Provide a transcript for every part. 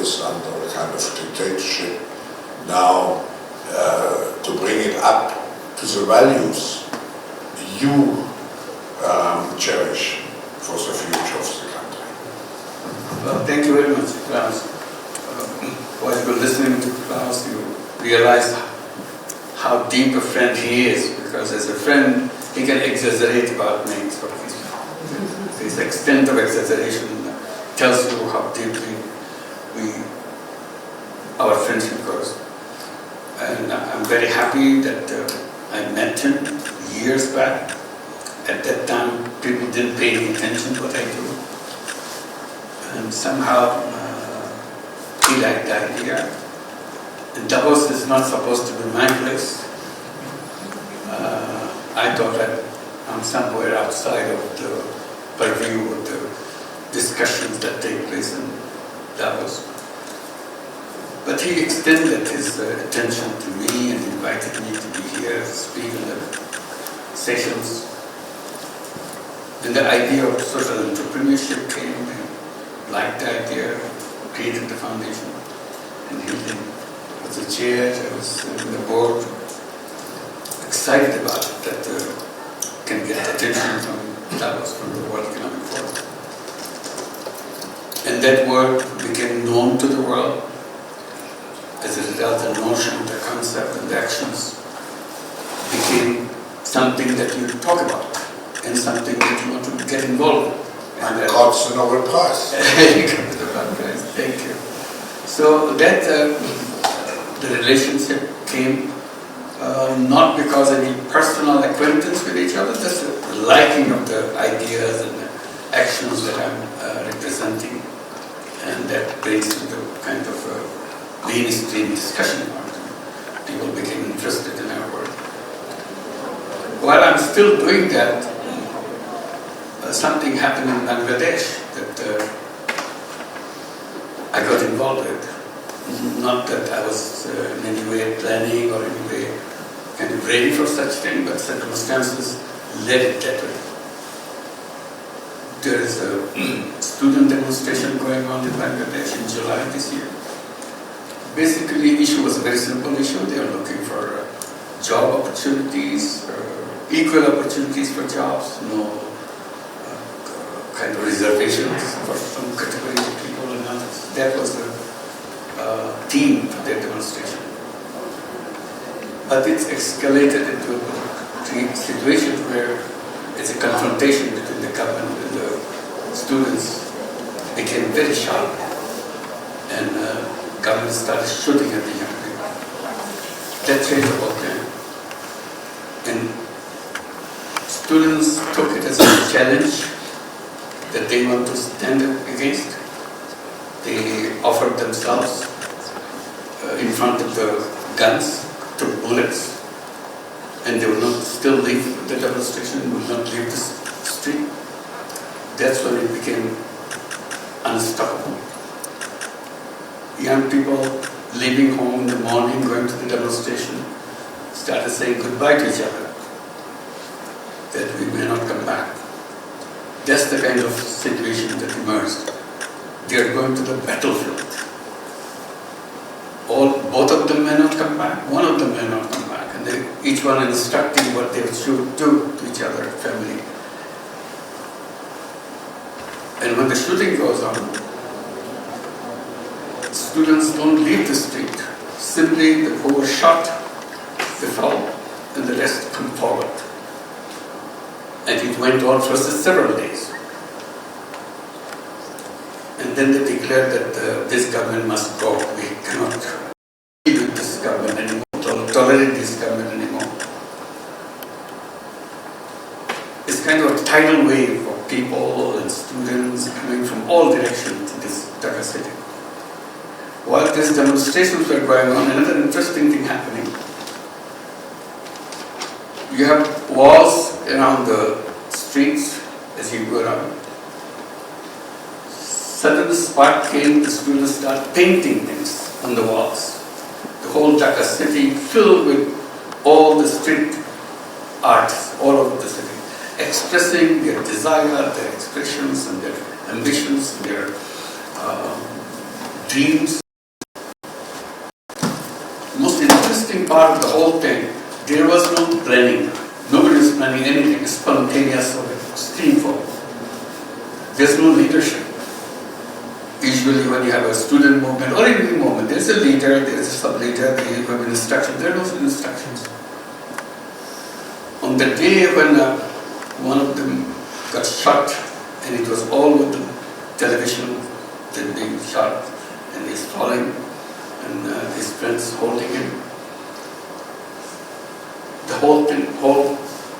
is under a kind of dictatorship. Now, to bring it up to the values you cherish for the future of the country. Well, thank you very much, Klaus. While you were listening to Klaus, you realized how deep a friend he is, because as a friend, he can exaggerate about things. His extent of exaggeration tells you how deeply our friendship goes. And I'm very happy that I met him years back. At that time, people didn't pay any attention to what I do. And somehow, he liked the idea. And Davos is not supposed to be my place. I thought that I'm somewhere outside of the purview of the discussions that take place in Davos. But he extended his attention to me and invited me to be here to speak in the sessions. And the idea of social entrepreneurship came, and liked the idea, created the foundation. And he was the chair, I was in the board, excited about it, that can get attention from Davos, from the World Economic Forum. And that word became known to the world. As a result, the notion, the concept, and the actions became something that you talk about and something that you want to get involved in. And got the Nobel Prize. You got the Nobel Prize, thank you. So that the relationship came not because of any personal acquaintance with each other, just a liking of the ideas and the actions that I'm representing, and that brings to the kind of mainstream discussion about it. People became interested in our work. While I'm still doing that, something happened in Bangladesh that I got involved with. Not that I was in any way planning or in any way kind of ready for such thing, but circumstances led it that way. There is a student demonstration going on in Bangladesh in July this year. Basically, the issue was a very simple issue. They are looking for job opportunities, equal opportunities for jobs, no kind of reservations for some categories of people and others. That was the theme for their demonstration. But it's escalated into a situation where it's a confrontation between the government and the students. It became very sharp, and government started shooting at the young people. That changed the whole thing. And students took it as a challenge that they want to stand against. They offered themselves in front of the guns, took bullets, and they would not still leave the demonstration, would not leave the street. That's when it became unstoppable. Young people leaving home in the morning, going to the demonstration, started saying goodbye to each other, that we may not come back. That's the kind of situation that emerged. They are going to the battlefield. Both of them may not come back, one of them may not come back, and each one instructing what they should do to each other, family. And when the shooting goes on, students don't leave the street. Simply, the who were shot, they fall, and the rest come forward. And it went on for several days. And then they declared that this government must go. We cannot live with this government anymore, tolerate this government anymore. It's kind of a tidal wave of people and students coming from all directions to this Dhaka city. While these demonstrations were going on, another interesting thing happening. You have walls around the streets as you go around. Sudden spark came, the students start painting things on the walls. The whole Dhaka city filled with all the street arts all over the city, expressing their desire, their expressions and their ambitions, their dreams. Most interesting part of the whole thing, there was no planning. Nobody was planning anything, spontaneous or extreme form. There's no leadership. Usually when you have a student movement or any movement, there's a leader, there's a sub-leader, they have an instruction. There are no instructions. On the day when one of them got shot, and it was all over the television, them being shot, and he's falling, and his friends holding him. The whole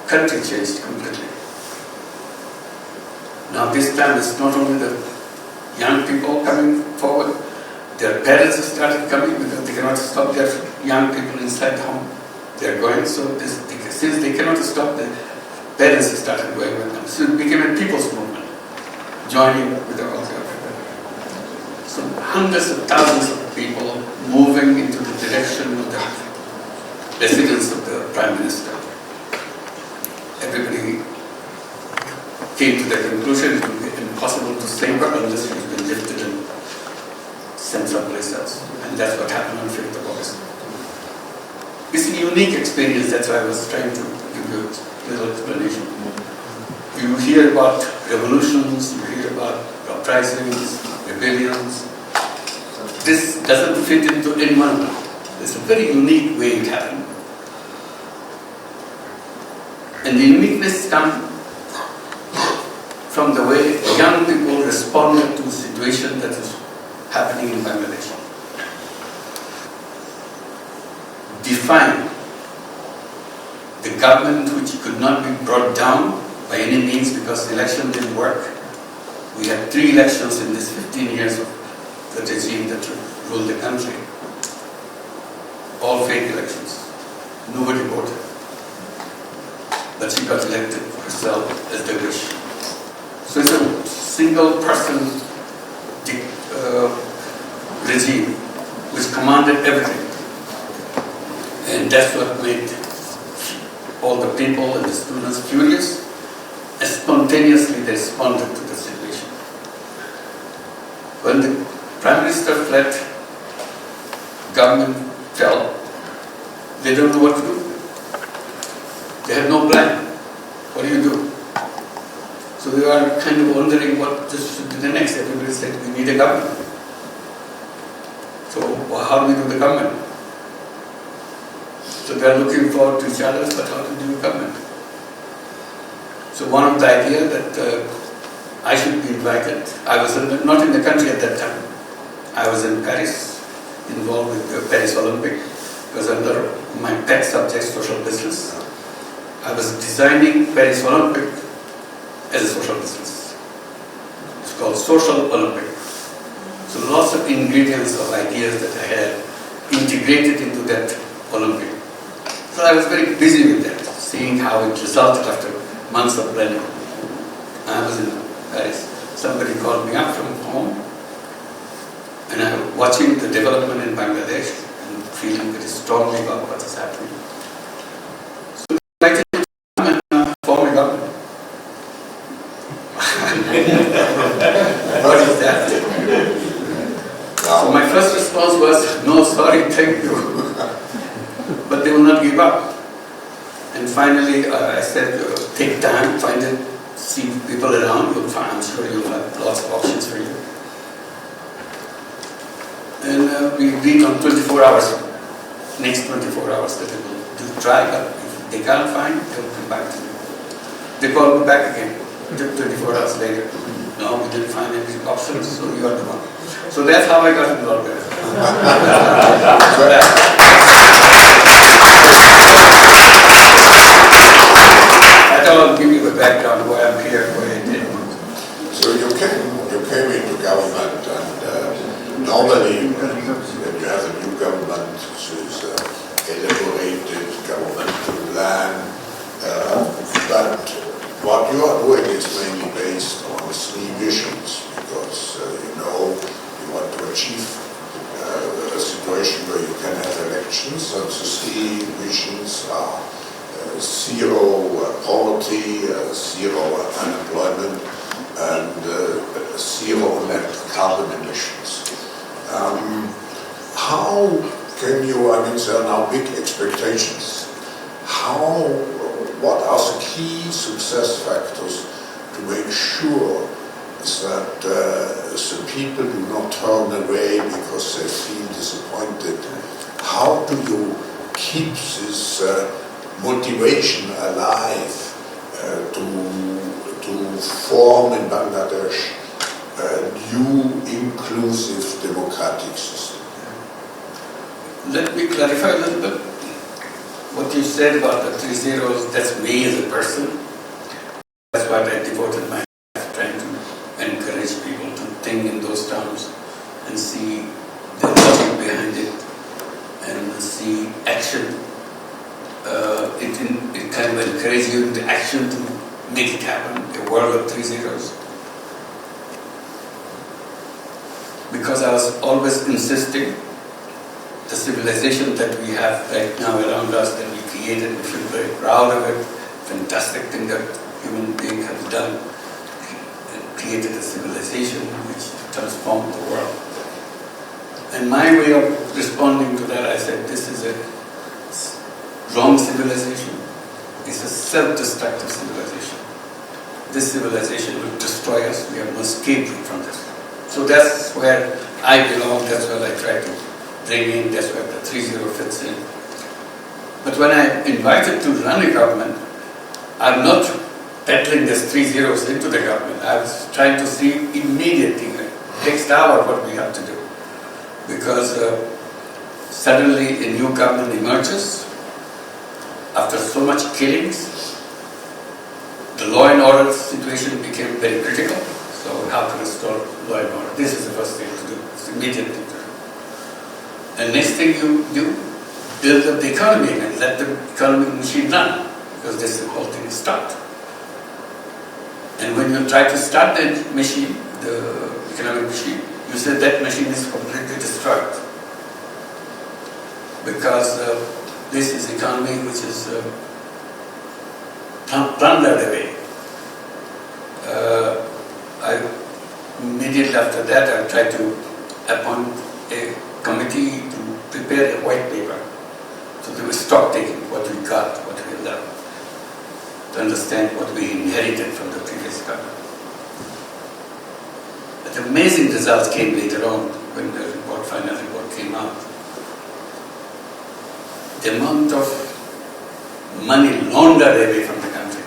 country changed completely. Now this time it's not only the young people coming forward, their parents have started coming because they cannot stop their young people inside the home. They're going, so since they cannot stop, the parents have started going with them. So it became a people's movement, joining with the whole country. So hundreds of thousands of people moving into the direction of the residence of the Prime Minister. Everybody came to the conclusion it would be impossible to save her unless she has been lifted and sent someplace else. And that's what happened on 5th of August. It's a unique experience, that's why I was trying to give you a little explanation. You hear about revolutions, you hear about uprisings, rebellions. This doesn't fit into any one of them. It's a very unique way it happened. And the uniqueness comes from the way young people responded to the situation that is happening in Bangladesh. Define the government which could not be brought down by any means because the election didn't work. We had 3 elections in this 15 years of the regime that ruled the country. All fake elections. Nobody voted. But she got elected herself as the wish. So it's a single person regime which commanded everything. And that's what made all the people and the students furious. And spontaneously they responded to the situation. When the Prime Minister fled, government fell, they don't know what to do. They have no plan. What do you do? So they are kind of wondering what this should be the next. Everybody said, we need a government. So how do we do the government? So they are looking forward to each other, but how to do a government? So one of the ideas that I should be invited. I was not in the country at that time. I was in Paris, involved with the Paris Olympic. It was under my pet subject, social business. I was designing Paris Olympic as a social business. It's called Social Olympic. So lots of ingredients of ideas that I had integrated into that Olympic. So I was very busy with that, seeing how it resulted after months of planning. I was in Paris. Somebody called me up from home, and I was watching the development in Bangladesh and feeling very strongly about what is happening. So I invited him to come and form a government. What is that? So my first response was, no, sorry, thank you. But they will not give up. And finally, I said, take time, find it, see people around, you'll find, I'm sure you'll have lots of options for you. And we agreed on 24 hours, next 24 hours that they will do try, but if they can't find, they'll come back to me. They called me back again, 24 hours later. No, we didn't find any options, so you are the one. So that's how I got involved there. I thought I'll give you the background of why I'm here, why I did. So you came into government, and normally when you have a new government, which is elaborated governmental plan, but what you are doing is mainly based on 3 visions, because you want to achieve a situation where you can have elections, and the 3 visions are zero poverty, zero unemployment, and zero net carbon emissions. how can you, I mean, there are now big expectations. What are the key success factors to make sure that the people do not turn away because they feel disappointed? How do you keep this motivation alive to form in Bangladesh a new, inclusive, democratic system? Let me clarify a little bit. What you said about the 3 zeros, that's me as a person. That's what I devoted my life trying to encourage people to think in those terms and see the logic behind it and see action. It kind of encourages you into action to make it happen, a world of 3 zeros. Because I was always insisting the civilization that we have right now around us, that we created, we feel very proud of it, fantastic thing that human being has done, created a civilization which transformed the world. And my way of responding to that, I said, this is a wrong civilization. It's a self-destructive civilization. This civilization will destroy us. We have no escape from this. So that's where I belong, that's what I try to bring in, that's where the 3-0 fits in. But when I'm invited to run a government, I'm not peddling these 3 zeros into the government. I was trying to see immediately, next hour, what we have to do. Because suddenly a new government emerges, after so much killings, the law and order situation became very critical. So how to restore law and order? This is the first thing to do. It's immediate thing to do. And next thing you do, build up the economy and let the economic machine run, because this whole thing is stopped. And when you try to start the machine, the economic machine, you say that machine is completely destroyed. Because this is economy which is plundered away. Immediately after that, I tried to appoint a committee to prepare a white paper. So they were stock taking what we got, what we learned, to understand what we inherited from the previous government. But amazing results came later on when the final report came out. The amount of money laundered away from the country.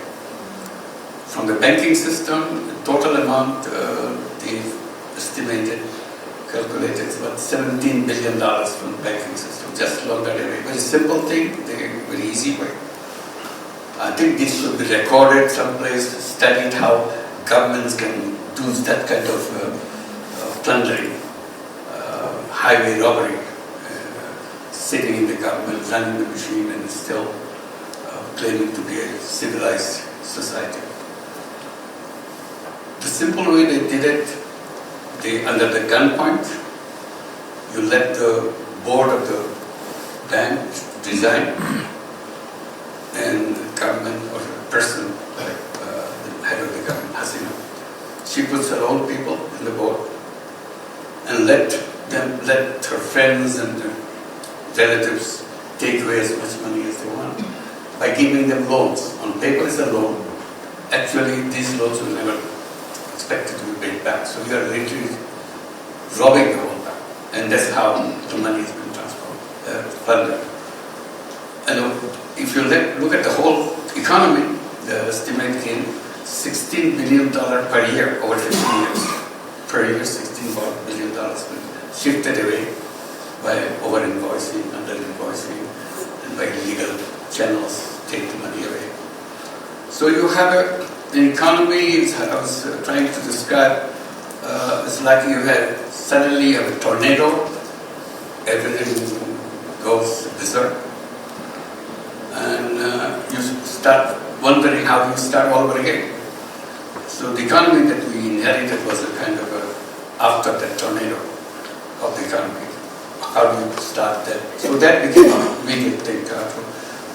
From the banking system, the total amount they've estimated, calculated, it's about $17 billion from the banking system, just laundered away. Very simple thing, very easy way. I think this should be recorded someplace, studied how governments can do that kind of plundering, highway robbery, sitting in the government, running the machine, and still claiming to be a civilized society. The simple way they did it, under the gunpoint, you let the board of the bank resign, and the government or the person, like the head of the government, Hasina, she puts her own people in the board and let her friends and relatives take away as much money as they want by giving them loans. On paper it's a loan. Actually, these loans will never expected to be paid back. So you are literally robbing the whole bank. And that's how the money has been funded. And if you look at the whole economy, the estimate came $16 billion per year over 15 years. Per year, $16 billion shifted away by over-invoicing, under-invoicing, and by illegal channels take the money away. So you have an economy, I was trying to describe, it's like you had suddenly a tornado, everything goes berserk, and you start wondering how you start all over again. So the economy that we inherited was a kind of after that tornado of the economy. How do you start that? So that became an immediate thing to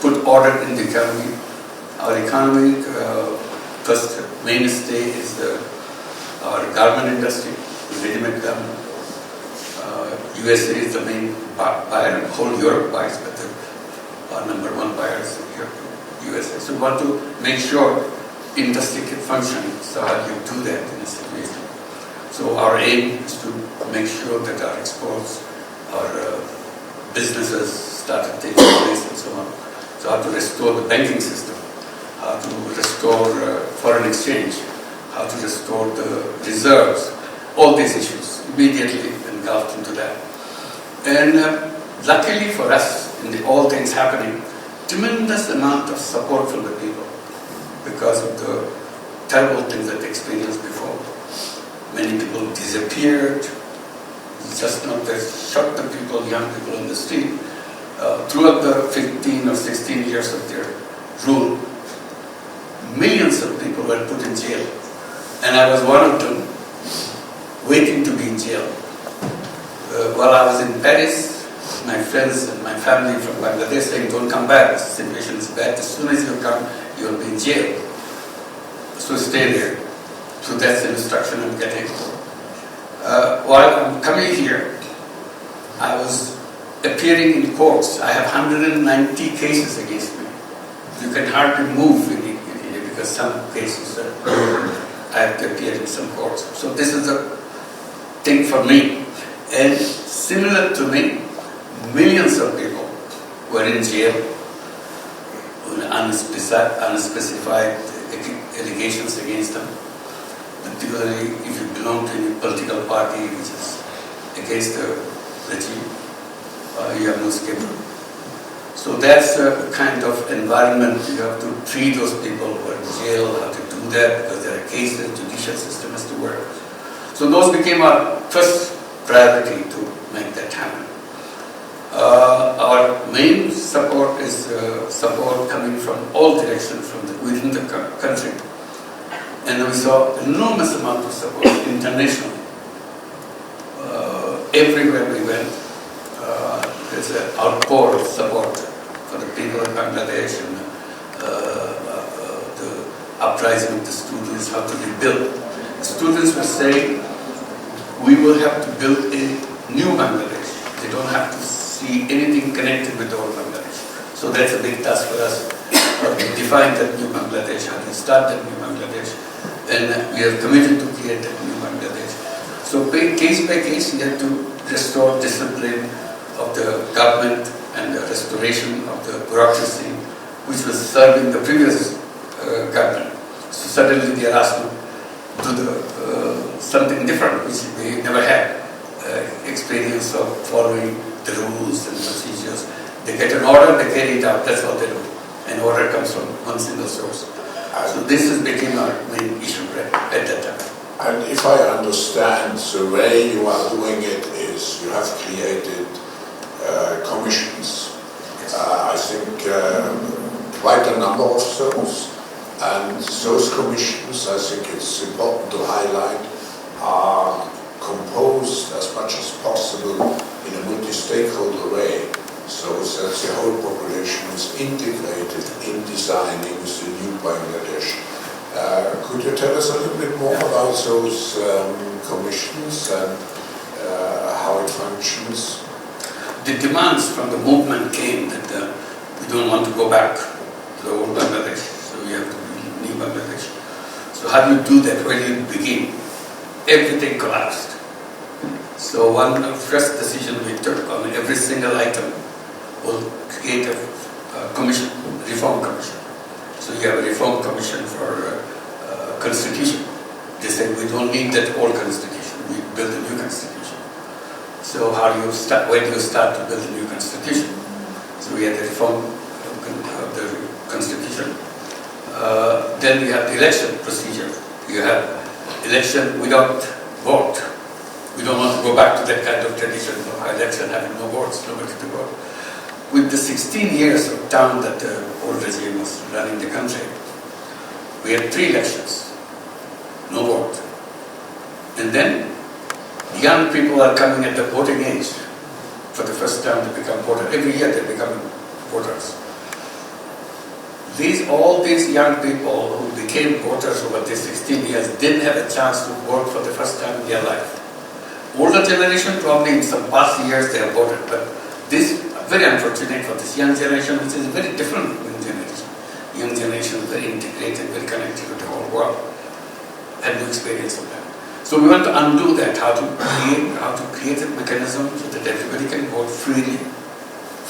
put order in the economy. Our economy, first mainstay is our garment industry, ready-made garment. USA is the main buyer, whole Europe buys, but the number one buyer is USA. So we want to make sure industry can function. So how do you do that in a situation? So our aim is to make sure that our exports, our businesses started taking place and so on. So how to restore the banking system, how to restore foreign exchange, how to restore the reserves, all these issues immediately engulfed into that. And luckily for us, in all things happening, tremendous amount of support from the people because of the terrible things that they experienced before. Many people disappeared, just not that shot the people, young people in the street. Throughout the 15 or 16 years of their rule, millions of people were put in jail. And I was one of them, waiting to be in jail. While I was in Paris, my friends and my family from Bangladesh saying, don't come back, the situation is bad. As soon as you come, you'll be in jail. So stay there. So that's the instruction I'm getting. While I'm coming here, I was appearing in courts. I have 190 cases against me. You can hardly move in India because some cases I have to appear in some courts. So this is a thing for me. And similar to me, millions of people were in jail with unspecified allegations against them. Particularly if you belong to any political party which is against the regime, you have no escape route. So that's a kind of environment you have to treat those people who are in jail, how to do that, because there are cases, judicial system has to work. So those became our first priority to make that happen. Our main support is support coming from all directions from within the country. And we saw enormous amount of support internationally. Everywhere we went, there's an outpour of support for the people in Bangladesh and the uprising of the students, how to rebuild. The students were saying, we will have to build a new Bangladesh. They don't have to see anything connected with the old Bangladesh. So that's a big task for us. To define that new Bangladesh, how to start that new Bangladesh. And we are committed to create that new Bangladesh. So case by case, we have to restore discipline of the government and the restoration of the bureaucracy which was serving the previous government. So suddenly they are asked to do something different which they never had experience of following the rules and procedures. They get an order, they carry it out, that's all they do. An order comes from one single source. So this has become our main issue at that time. And if I understand, the way you are doing it is you have created commissions. Yes. I think quite a number of those. And those commissions, I think it's important to highlight, are composed as much as possible in a multi-stakeholder way, so that the whole population is integrated in designing the new Bangladesh. Could you tell us a little bit more about those commissions and how it functions? The demands from the movement came that we don't want to go back to the old Bangladesh, so we have to build new Bangladesh. So how do you do that? Where do you begin? Everything collapsed. So one first decision we took on every single item was create a commission, reform commission. So you have a reform commission for constitution. They said we don't need that old constitution. We build a new constitution. So how do you start? Where do you start to build a new constitution? So we had the reform of the constitution. Then we have the election procedure. You have election without vote. We don't want to go back to that kind of tradition of election having no votes, nobody to vote. With the 16 years of term that the old regime was running the country, we had 3 elections, no vote. And then young people are coming at the voting age for the first time to become voters. Every year they become voters. All these young people who became voters over these 16 years didn't have a chance to vote for the first time in their life. Older generation probably in some past years they have voted, but this very unfortunate for this young generation, which is very different from young generation. Young generation is very integrated, very connected with the whole world, had no experience of that. So we want to undo that, how to create a mechanism so that everybody can vote freely,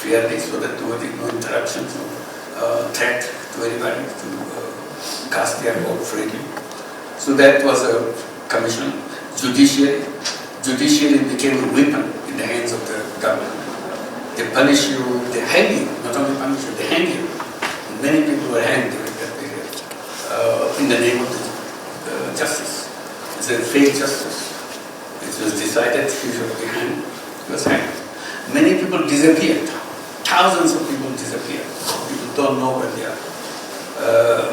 fairly, so that no interruptions, no threat to anybody to cast their vote freely. So that was a commission. Judiciary became a weapon in the hands of the government. They punish you, they hang you, not only punish you, they hang you. Many people were hanged during that period in the name of the justice. It's a fake justice. It was decided he should be hanged. He was hanged. Many people disappeared. Thousands of people disappeared. People don't know where they are.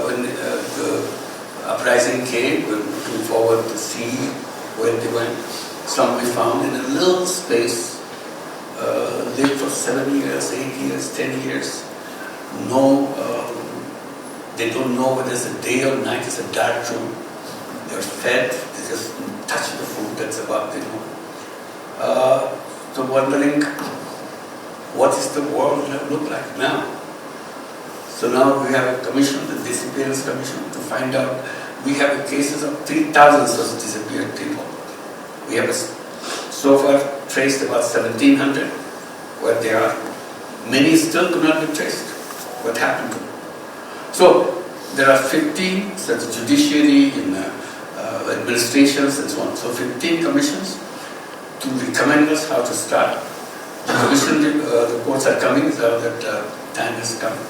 When the uprising came, we were looking forward to see where they went. Some we found in a little space, lived for 7 years, 8 years, 10 years. No, they don't know whether it's a day or night, it's a dark room. They're fed, they just touch the food that's about, you know. So wondering, what is the world look like now? So now we have a commission, the disappearance commission, to find out. We have cases of 3,000 such disappeared people. We have so far traced about 1,700 where they are. Many still could not be traced. What happened to them? So there are 15 such judiciary and administrations and so on. So 15 commissions to recommend us how to start. The commission reports are coming, so that time is coming.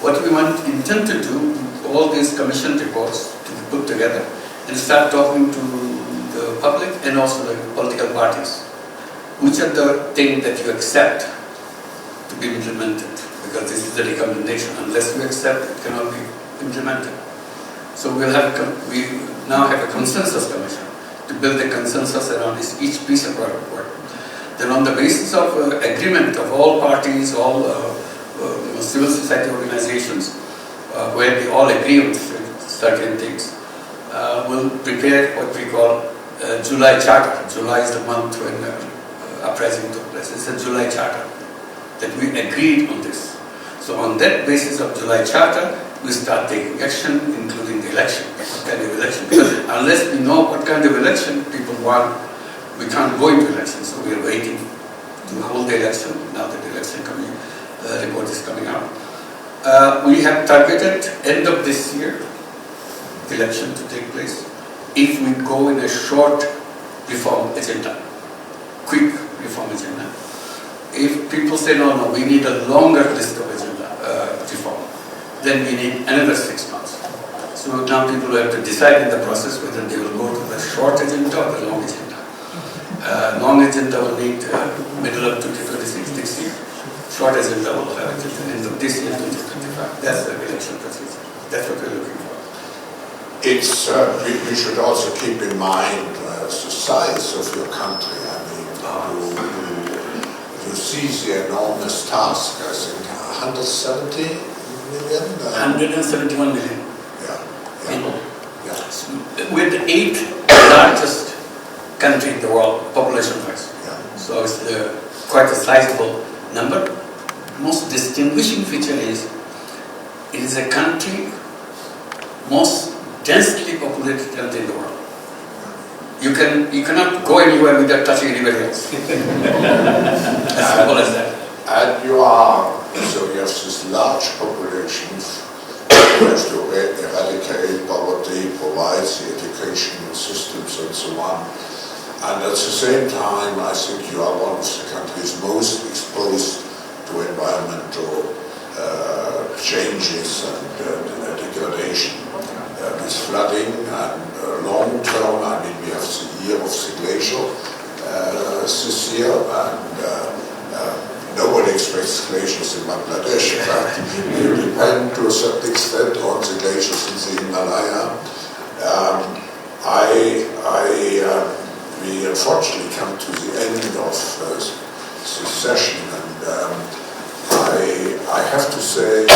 What we intend to do, all these commission reports to be put together and start talking to the public and also the political parties. Which are the things that you accept to be implemented? Because this is the recommendation. Unless we accept, it cannot be implemented. So we now have a consensus commission to build a consensus around each piece of our report. Then on the basis of agreement of all parties, all civil society organizations, where we all agree with certain things, we'll prepare what we call July Charter. July is the month when uprising took place. It's a July Charter that we agreed on this. So on that basis of July Charter, we start taking action, including the election. What kind of election? Because unless we know what kind of election people want, we can't go into election. So we are waiting to hold the election. Now that the election report is coming out. We have targeted end of this year, the election to take place. If we go in a short reform agenda, quick reform agenda. If people say, no, we need a longer list of agenda reform, then we need another 6 months. So now people have to decide in the process whether they will go to the short agenda or the long agenda. Long agenda will need middle of 2026 next year. Short agenda will have it at the end of this year, 2025. That's the election procedure. That's what we're looking for. It's, we should also keep in mind the size of your country. I mean, you see the enormous task. I think 170 million? 171 million. People. Yeah. So we're the 8th largest country in the world, population-wise. Yeah. So it's quite a sizable number. Most distinguishing feature is, it is a country most densely populated country in the world. You cannot go anywhere without touching anybody else. As simple as that. And you have this large population, you have to eradicate poverty, provide the education systems and so on. And at the same time, I think you are one of the countries most exposed to environmental changes and degradation. With flooding and long term, I mean, we have the year of the glacier this year, and nobody expects glaciers in Bangladesh, but we depend to a certain extent on the glaciers in the Himalaya. We unfortunately come to the end of this session, and I have to say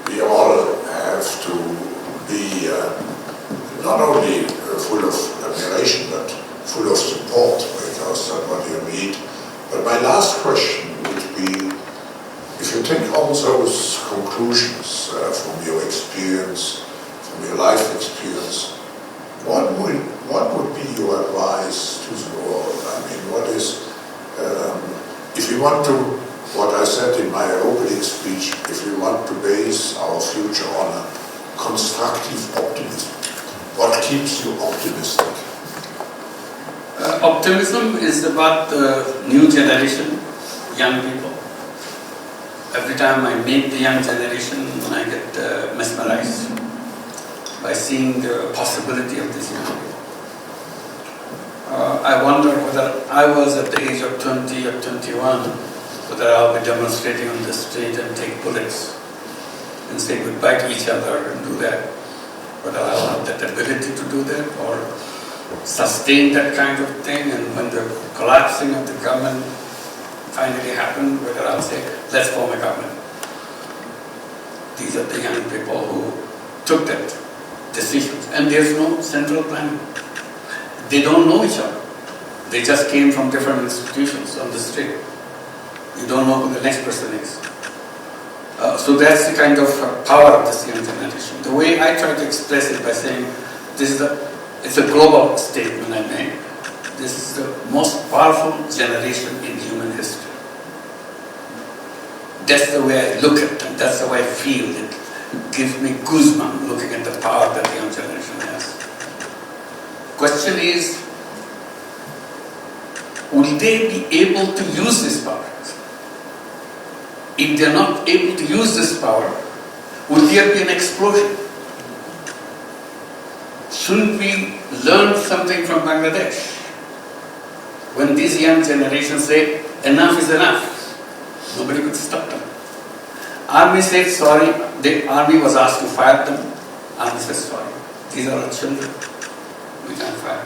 we all have to be not only full of admiration, but my last question would be, if you take all those conclusions from your experience, from your life experience, what would be your advice to the world? I mean, what is, if you want to, what I said in my opening speech, if we want to base our future on a constructive optimism, what keeps you optimistic? Optimism is about the new generation, young people. Every time I meet the young generation, I get mesmerized by seeing the possibility of this young people. I wonder whether I was at the age of 20 or 21, whether I'll be demonstrating on the street and take bullets and say goodbye to each other and do that. Whether I'll have that ability to do that or sustain that kind of thing, and when the collapsing of the government finally happened, whether I'll say, let's form a government. These are the young people who took that decision. And there's no central planning. They don't know each other. They just came from different institutions on the street. You don't know who the next person is. So that's the kind of power of this young generation. The way I try to express it by saying, it's a global statement I made. This is the most powerful generation in human history. That's the way I look at it, that's the way I feel it. Gives me goosebumps looking at the power that the young generation has. Question is, will they be able to use this power? If they're not able to use this power, will there be an explosion? Shouldn't we learn something from Bangladesh? When these young generations say, enough is enough, nobody could stop them. Army said sorry, the army was asked to fire them. Army said sorry, these are our children, we can't fire.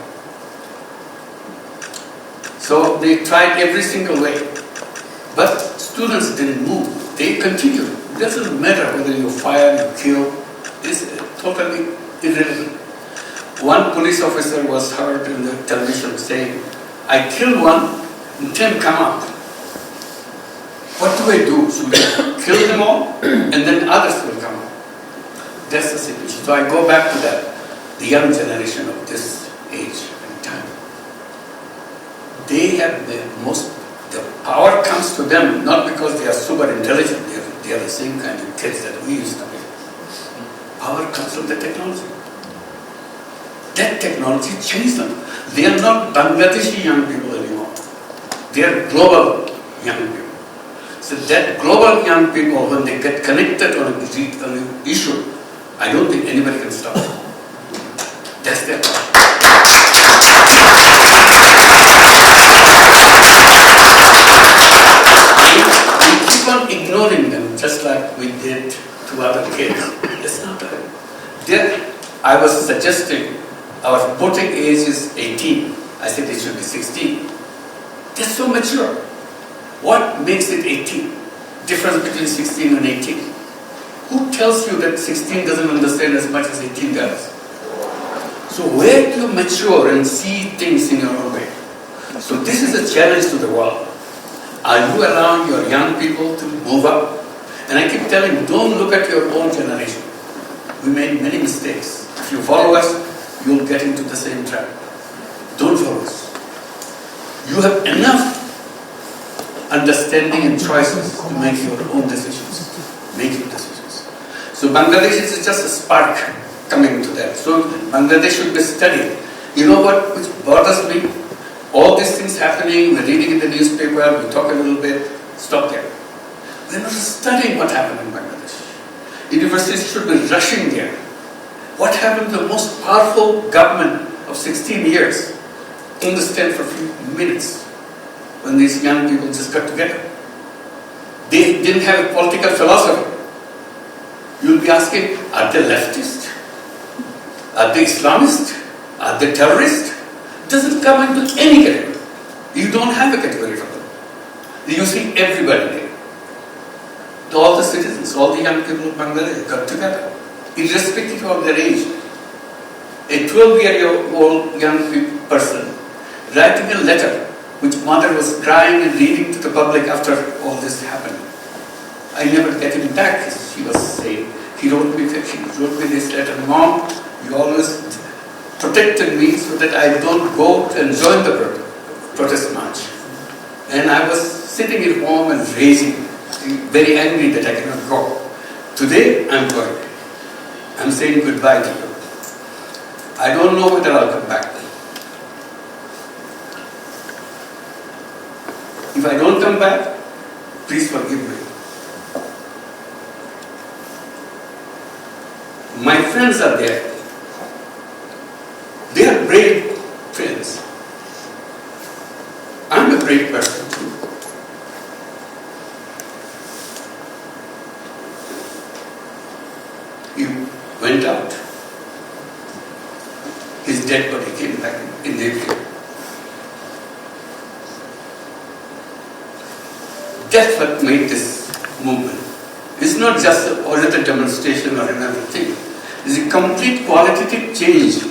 So they tried every single way, but students didn't move, they continued. It doesn't matter whether you fire, you kill, it's totally irrelevant. One police officer was heard in the television saying, I killed one and 10 come out. What do I do? Should I kill them all? And then others will come out. That's the situation. So I go back to that, the young generation of this age and time. They have the power comes to them not because they are super intelligent, they are the same kind of kids that we used to be. Power comes from the technology. That technology changed them. They are not Bangladeshi young people anymore. They are global young people. So that global young people, when they get connected on an issue, I don't think anybody can stop them. That's their power. We keep on ignoring them, just like we did to other kids. That's not right. I was suggesting our voting age is 18. I said it should be 16. They're so mature. What makes it 18? Difference between 16 and 18. Who tells you that 16 doesn't understand as much as 18 does? So where do you mature and see things in your own way? So this is a challenge to the world. Are you allowing your young people to move up? And I keep telling you, don't look at your own generation. We made many mistakes. If you follow us, you'll get into the same trap. Don't follow us. You have enough understanding and choices to make your own decisions. Make your decisions. So Bangladesh is just a spark coming to that. So Bangladesh should be studied. You know what which bothers me? All these things happening, we're reading in the newspaper, we talk a little bit, stop there. We're not studying what happened in Bangladesh. Universities should be rushing there. What happened to the most powerful government of 16 years? Understand for a few minutes when these young people just got together. They didn't have a political philosophy. You'll be asking, are they leftist? Are they Islamist? Are they terrorist? It doesn't come into any category. You don't have a category for them. You see everybody there. All the citizens, all the young people of Bangladesh got together, irrespective of their age. A 12-year-old young person writing a letter which mother was crying and reading to the public after all this happened. I never get him back, she was saying. He wrote me this letter, Mom, you always protected me so that I don't go and join the protest march. And I was sitting at home and raging, very angry that I cannot go. Today, I'm going. I'm saying goodbye to you. I don't know whether I'll come back. If I don't come back, please forgive me. My friends are there. They are brave friends. I'm a brave person too. He went out. His dead body came back in the evening. That's what made this movement. It's not just a demonstration or another thing. It's a complete qualitative change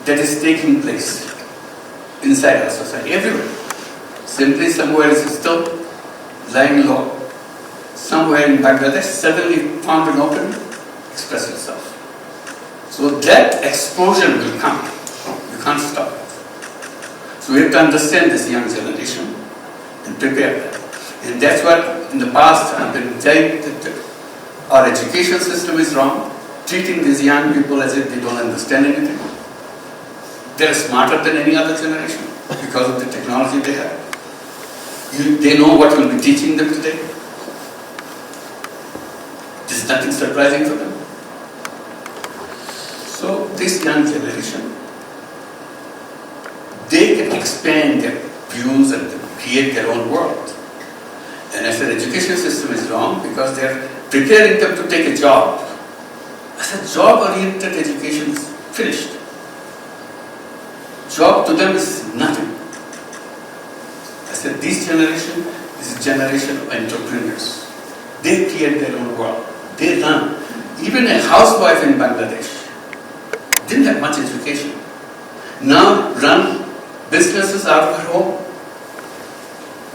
that is taking place inside our society, everywhere. Simply somewhere is still lying low. Somewhere in Bangladesh, suddenly found an opening, express itself. So that explosion will come. You can't stop it. So we have to understand this young generation and prepare them. And that's what in the past I've been saying that our education system is wrong, treating these young people as if they don't understand anything. They're smarter than any other generation because of the technology they have. They know what we'll be teaching them today. There's nothing surprising for them. So this young generation, they can expand their views and create their own world. And I said education system is wrong because they're preparing them to take a job. I said job-oriented education is finished. Job to them is nothing. I said this generation is a generation of entrepreneurs. They create their own world. They run. Even a housewife in Bangladesh didn't have much education. Now run businesses out of her home.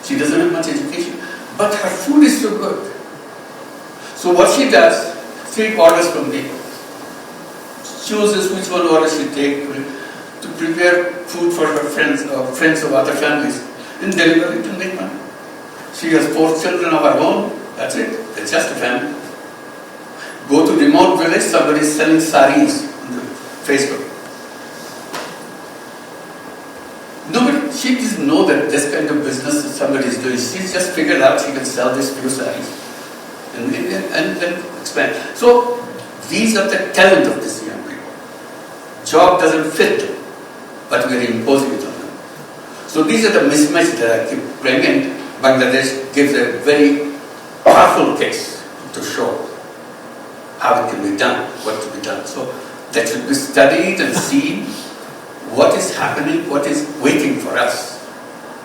She doesn't have much education. But her food is so good. So what she does, she orders from me. Chooses which one order she takes to prepare food for her friends or friends of other families and deliver it and make money. She has 4 children of her own. That's it. It's just a family. Go to remote village, somebody is selling saris on Facebook. Nobody, she doesn't know that this kind of business somebody is doing. She's just figured out she can sell this few saris and then expand. So these are the talent of these young people. Job doesn't fit them, but we are imposing it on them. So these are the mismatches that I keep bringing. Bangladesh gives a very powerful case to show how it can be done, what can be done. So that should be studied and seen. What is happening, what is waiting for us.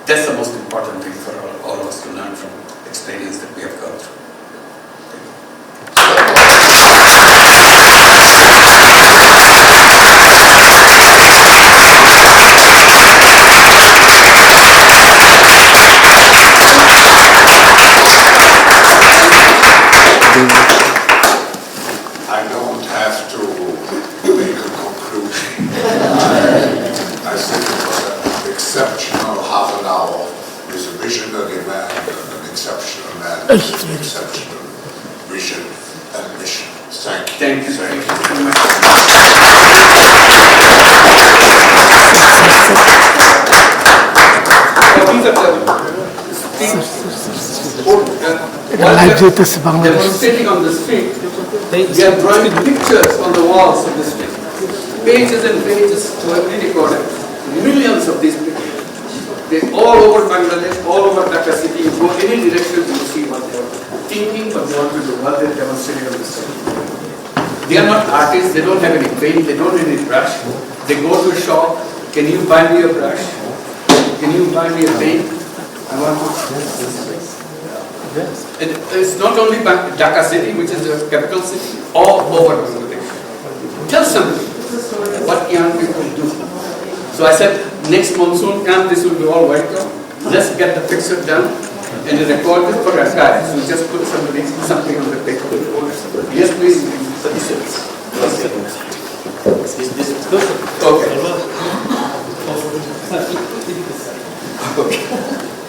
That's the most important thing for all of us to learn from experience that we have gone through. I don't have to make a conclusion. I think it was an exceptional half an hour with a visionary man and an exceptional man with an exceptional vision and mission. Thank you. Thank you very much. Demonstrating on the street, we are drawing pictures on the walls of the street. Pages and pages to every corner. Millions of these pictures. They're all over Bangladesh, all over Dhaka city. You go any direction, you see what they are thinking, what they want to do, what they're demonstrating on the street. They are not artists, they don't have any paint, they don't have any brush. They go to a shop, can you buy me a brush? Can you buy me a paint? I want to. It's not only Dhaka city, which is the capital city, all over Bangladesh. Tell somebody what young people do. So I said, next monsoon camp, this will be all white. Just get the picture done and record it for archives. We just put something on the paper. Yes, please. Okay. Okay.